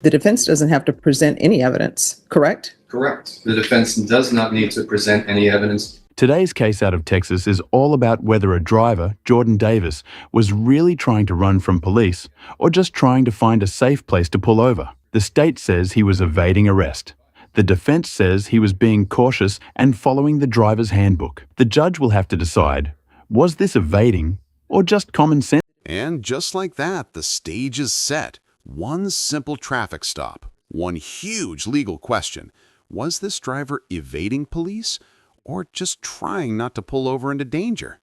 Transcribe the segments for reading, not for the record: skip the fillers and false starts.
The defense doesn't have to present any evidence, correct? Correct. The defense does not need to present any evidence. Today's case out of Texas is all about whether a driver, Jordan Davis, was really trying to run from police or just trying to find a safe place to pull over. The state says he was evading arrest. The defense says he was being cautious and following the driver's handbook. The judge will have to decide, was this evading or just common sense? And just like that, the stage is set. One simple traffic stop, one huge legal question. Was this driver evading police or just trying not to pull over into danger?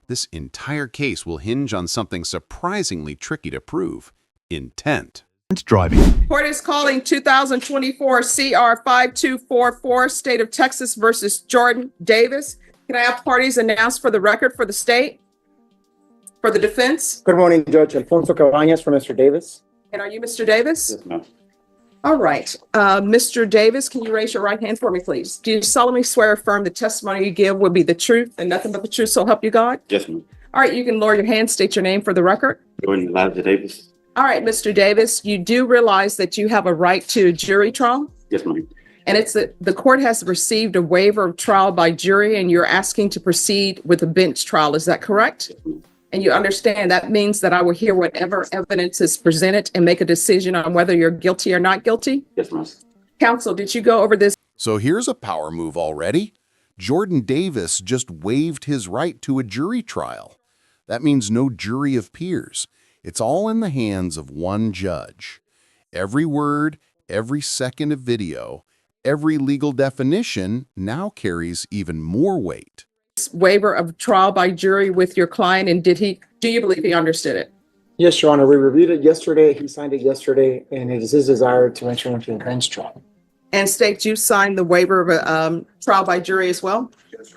This entire case will hinge on something surprisingly tricky to prove: intent. Driving. Court is calling 2024 CR 5244, State of Texas versus Jordan Davis. Can I have parties announced for the record for the state? For the defense? Good morning, Judge. Alfonso Cabañas for Mr. Davis. And are you Mr. Davis? Yes, ma'am. All right. Mr. Davis, can you raise your right hand for me, please? Do you solemnly swear or affirm the testimony you give will be the truth and nothing but the truth, so help you God? Yes, ma'am. All right, you can lower your hand, state your name for the record. Jordan Davis. All right, Mr. Davis, you do realize that you have a right to a jury trial? Yes, ma'am. And it's that the court has received a waiver of trial by jury and you're asking to proceed with a bench trial. Is that correct? Yes, ma'am. And you understand that means that I will hear whatever evidence is presented and make a decision on whether you're guilty or not guilty? Yes, ma'am. Counsel, did you go over this? So here's a power move already. Jordan Davis just waived his right to a jury trial. That means no jury of peers. It's all in the hands of one judge. Every word, every second of video, every legal definition now carries even more weight. Waiver of trial by jury with your client, and do you believe he understood it? Yes, Your Honor. We reviewed it yesterday. He signed it yesterday, and it is his desire to enter into a bench trial. And state you signed the waiver of a trial by jury as well? Yes.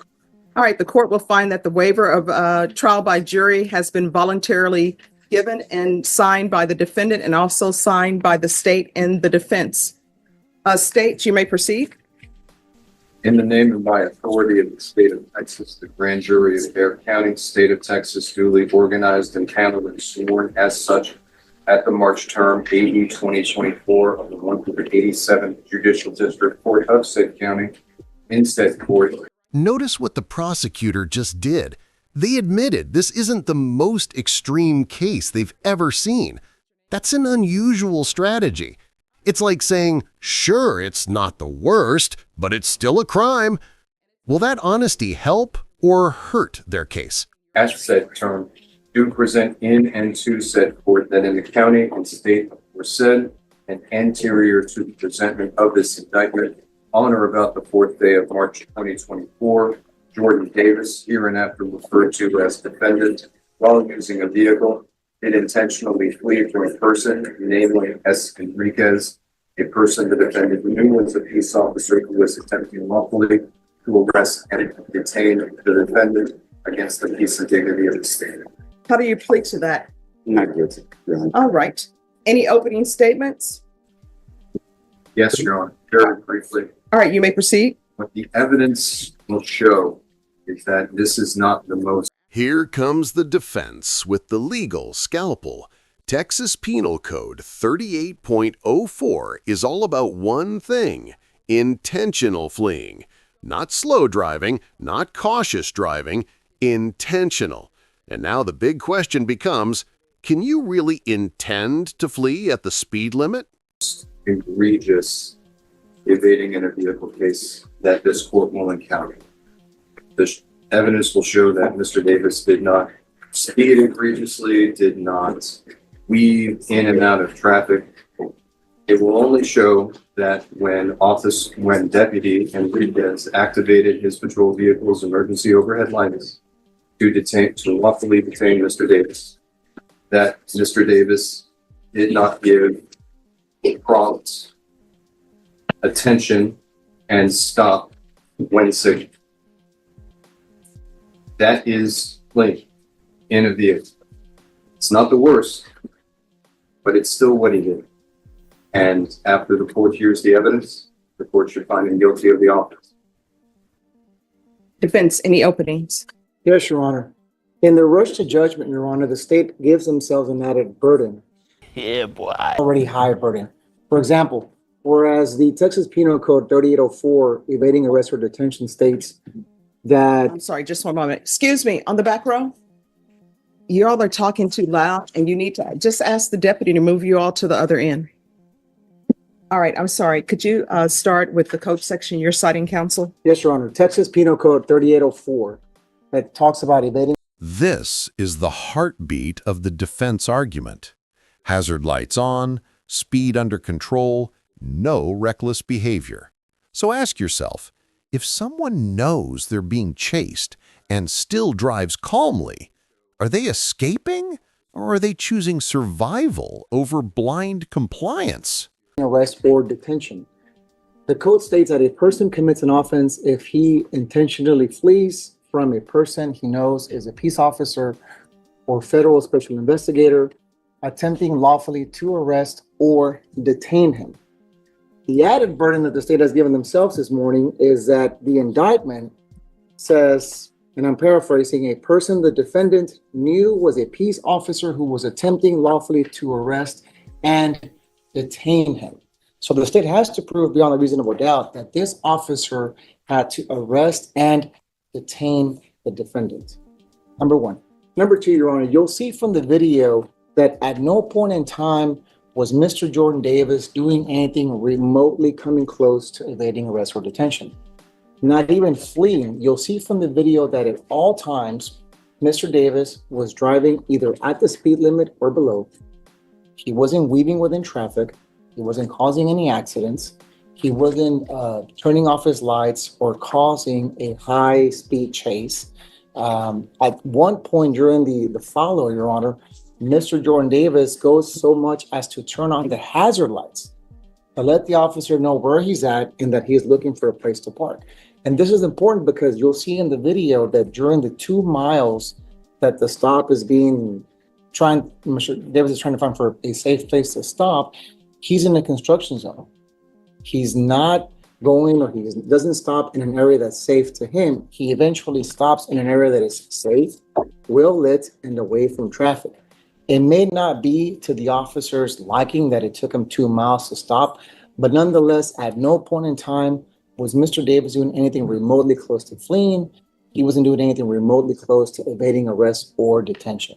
All right, the court will find that the waiver of trial by jury has been voluntarily given and signed by the defendant and also signed by the state and the defense. State, you may proceed. In the name and by authority of the state of Texas, the grand jury of Bexar County, state of Texas, duly organized and handled and sworn as such at the March term AD 2024 of the 187th Judicial District Court of said county in said court. Notice what the prosecutor just did. They admitted this isn't the most extreme case they've ever seen. That's an unusual strategy. It's like saying, sure, it's not the worst, but it's still a crime. Will that honesty help or hurt their case? As said term, do present in and to said court that in the county and state were said and anterior to the presentment of this indictment on or about the 4th day of March 2024, Jordan Davis, hereinafter referred to as defendant, while using a vehicle, did intentionally flee from a person, namely S. Enriquez, a person the defendant knew was a peace officer who was attempting lawfully to arrest and detain the defendant against the peace and dignity of the state. How do you plead to that? Not guilty, Your Honor. All right. Any opening statements? Yes, Your Honor, very briefly. All right, you may proceed. What the evidence will show is that this is not the most. Here comes the defense with the legal scalpel. Texas Penal Code 38.04 is all about one thing: intentional fleeing. Not slow driving, not cautious driving, intentional. And now the big question becomes, can you really intend to flee at the speed limit? Egregious evading in a vehicle case that this court will encounter. The evidence will show that Mr. Davis did not speed egregiously, did not weave in and out of traffic. It will only show that when Deputy Enriquez activated his patrol vehicle's emergency overhead lights to lawfully detain Mr. Davis, that Mr. Davis did not give prompt attention and stop when signaled. That is fleeing in a vehicle. It's not the worst, but it's still what he did. And after the court hears the evidence, the court should find him guilty of the offense. Defense, any openings? Yes, Your Honor. In the rush to judgment, Your Honor, the state gives themselves an added burden. Yeah, boy. Already high burden. For example, whereas the Texas Penal Code 3804, evading arrest or detention, states that I'm sorry, just one moment. Excuse me, on the back row? You all are talking too loud and you need to just ask the deputy to move you all to the other end. All right, I'm sorry. Could you start with the code section you're citing, counsel? yes, Your Honor, Texas Penal Code 3804 that talks about evading. This is the heartbeat of the defense argument. Hazard lights on, speed under control, no reckless behavior. So ask yourself, if someone knows they're being chased and still drives calmly, are they escaping or are they choosing survival over blind compliance? Arrest or detention. The code states that a person commits an offense if he intentionally flees from a person he knows is a peace officer or federal special investigator, attempting lawfully to arrest or detain him. The added burden that the state has given themselves this morning is that the indictment says, and I'm paraphrasing, a person the defendant knew was a peace officer who was attempting lawfully to arrest and detain him. So the state has to prove beyond a reasonable doubt that this officer had to arrest and detain the defendant. Number one. Number two, Your Honor, you'll see from the video that at no point in time was Mr. Jordan Davis doing anything remotely coming close to evading arrest or detention. Not even fleeing. You'll see from the video that at all times, Mr. Davis was driving either at the speed limit or below. He wasn't weaving within traffic. He wasn't causing any accidents. He wasn't turning off his lights or causing a high-speed chase. At one point during the follow, Your Honor, Mr. Jordan Davis goes so much as to turn on the hazard lights to let the officer know where he's at and that he's looking for a place to park. And this is important because you'll see in the video that during the 2 miles that the stop is Mr. Davis is trying to find for a safe place to stop, he's in a construction zone. He's not going, or he doesn't stop in an area that's safe to him. He eventually stops in an area that is safe, well lit, and away from traffic. It may not be to the officer's liking that it took him 2 miles to stop, but nonetheless, at no point in time was Mr. Davis doing anything remotely close to fleeing. He wasn't doing anything remotely close to evading arrest or detention.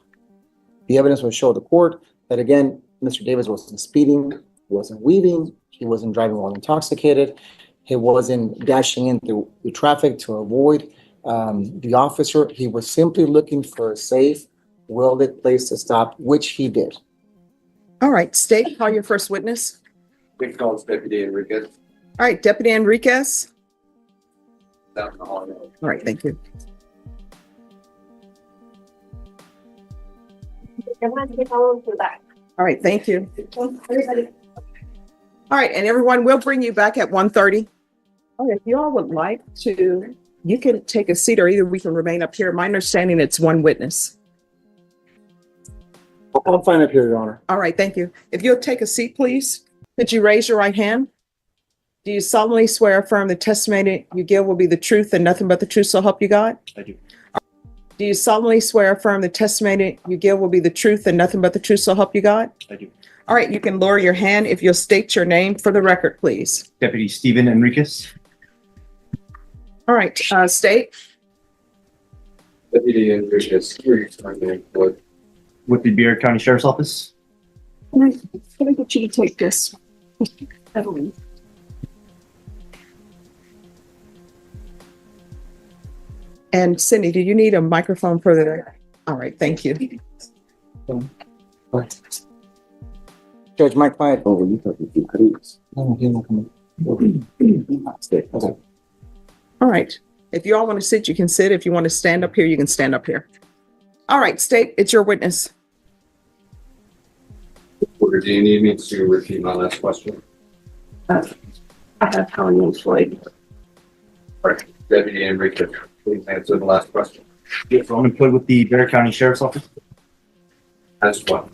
The evidence will show the court that, again, Mr. Davis wasn't speeding, wasn't weaving, he wasn't driving while intoxicated, he wasn't dashing in through the traffic to avoid the officer. He was simply looking for a safe, well-lit place to stop, which he did. All right, state, call your first witness. Big calls, Deputy Enriquez. All right, Deputy Enriquez. Down in the hall. All right, thank you. All right, thank you. All right, and everyone, we'll bring you back at 1:30. Oh, if you all would like to, you can take a seat or either we can remain up here. My understanding it's one witness. I'm fine up here, Your Honor. All right, thank you. If you'll take a seat, please. Could you raise your right hand? Do you solemnly swear or affirm the testimony you give will be the truth and nothing but the truth, so help you God? I do. Do you solemnly swear or affirm the testimony you give will be the truth and nothing but the truth, so help you God? I do. All right, you can lower your hand if you'll state your name for the record, please. Deputy Stephen Enriquez. All right, state. Deputy Enriquez, where are you starting? What? With the Beard County Sheriff's Office. Can I get you to take this? Evelyn. And Cindy, do you need a microphone for the? All right, thank you. Judge, my client. Oh, you talking to police. No, he won't come Okay. All right. If you all want to sit, you can sit. If you want to stand up here, you can stand up here. All right, state, it's your witness. Order, do you need me to repeat my last question? I have how you employed. All right. Deputy Enriquez, please answer the last question. Yes, I'm employed with the Beard County Sheriff's Office As well.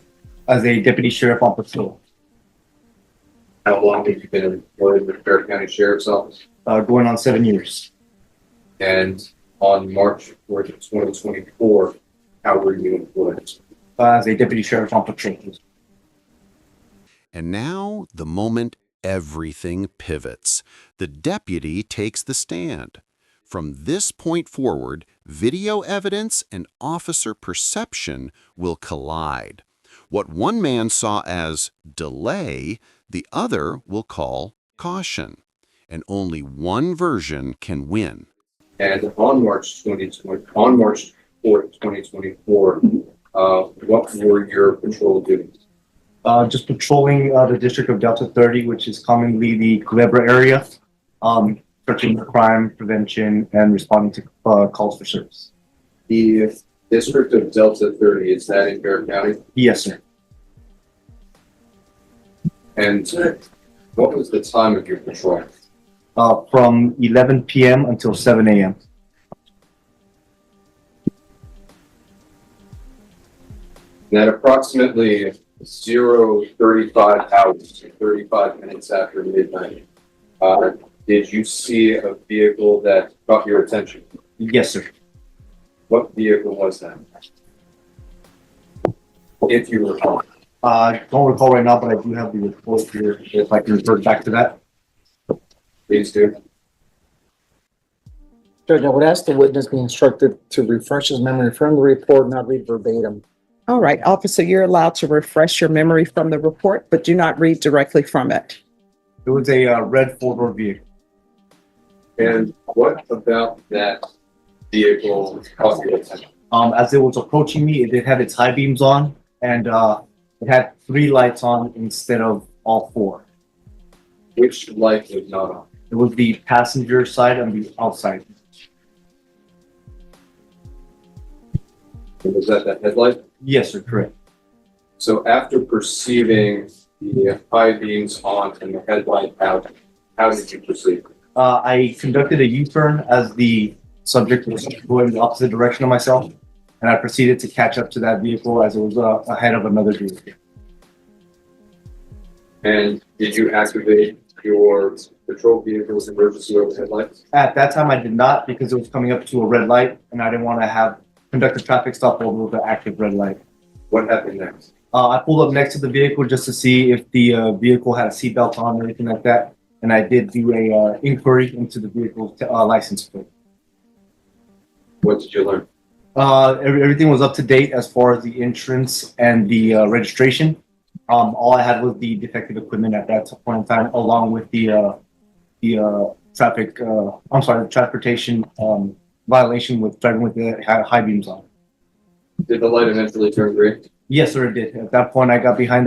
as a deputy sheriff on patrol. How long have you been employed with Bear County Sheriff's Office? Going on 7 years. And on March 4th, 2024, how were you employed? As a deputy sheriff on patrol. And now, the moment everything pivots. The deputy takes the stand. From this point forward, video evidence and officer perception will collide. What one man saw as delay, the other will call caution. And only one version can win. And on March 4th, 2024, what were your patrol duties? Just patrolling the district of Delta 30, which is commonly the Culebra area, searching for crime prevention and responding to calls for service. The district of Delta 30, is that in Bear County? Yes, sir. And what was the time of your patrol? From 11 p.m. until 7 a.m. And at approximately 0:35 hours, 35 minutes after midnight, did you see a vehicle that caught your attention? Yes, sir. What vehicle was that? If you recall. Don't recall right now, but I do have the report here if I can refer back to that. Please do. Judge, I would ask the witness be instructed to refresh his memory from the report, not read verbatim. All right, officer, you're allowed to refresh your memory from the report, but do not read directly from it. It was a red four-door vehicle. And what about that vehicle caught your attention? As it was approaching me, it did have its high beams on, and it had 3 lights on instead of all 4. Which light was not on? It was the passenger side and the outside. Was that the headlight? Yes, sir, correct. So after perceiving the high beams on and the headlight out, how did you proceed? I conducted a U-turn as the subject was going the opposite direction of myself, and I proceeded to catch up to that vehicle as it was ahead of another vehicle. And did you activate your patrol vehicle's emergency overhead lights? At that time, I did not because it was coming up to a red light, and I didn't want to conduct a traffic stop over the active red light. What happened next? I pulled up next to the vehicle just to see if the vehicle had a seatbelt on or anything like that, and I did do a inquiry into the vehicle's license plate. What did you learn? Everything was up to date as far as the insurance and the registration. All I had was the defective equipment at that point in time, along with the transportation violation with driving with the high beams on. Did the light eventually turn green? Yes, sir, it did. At that point, I got behind the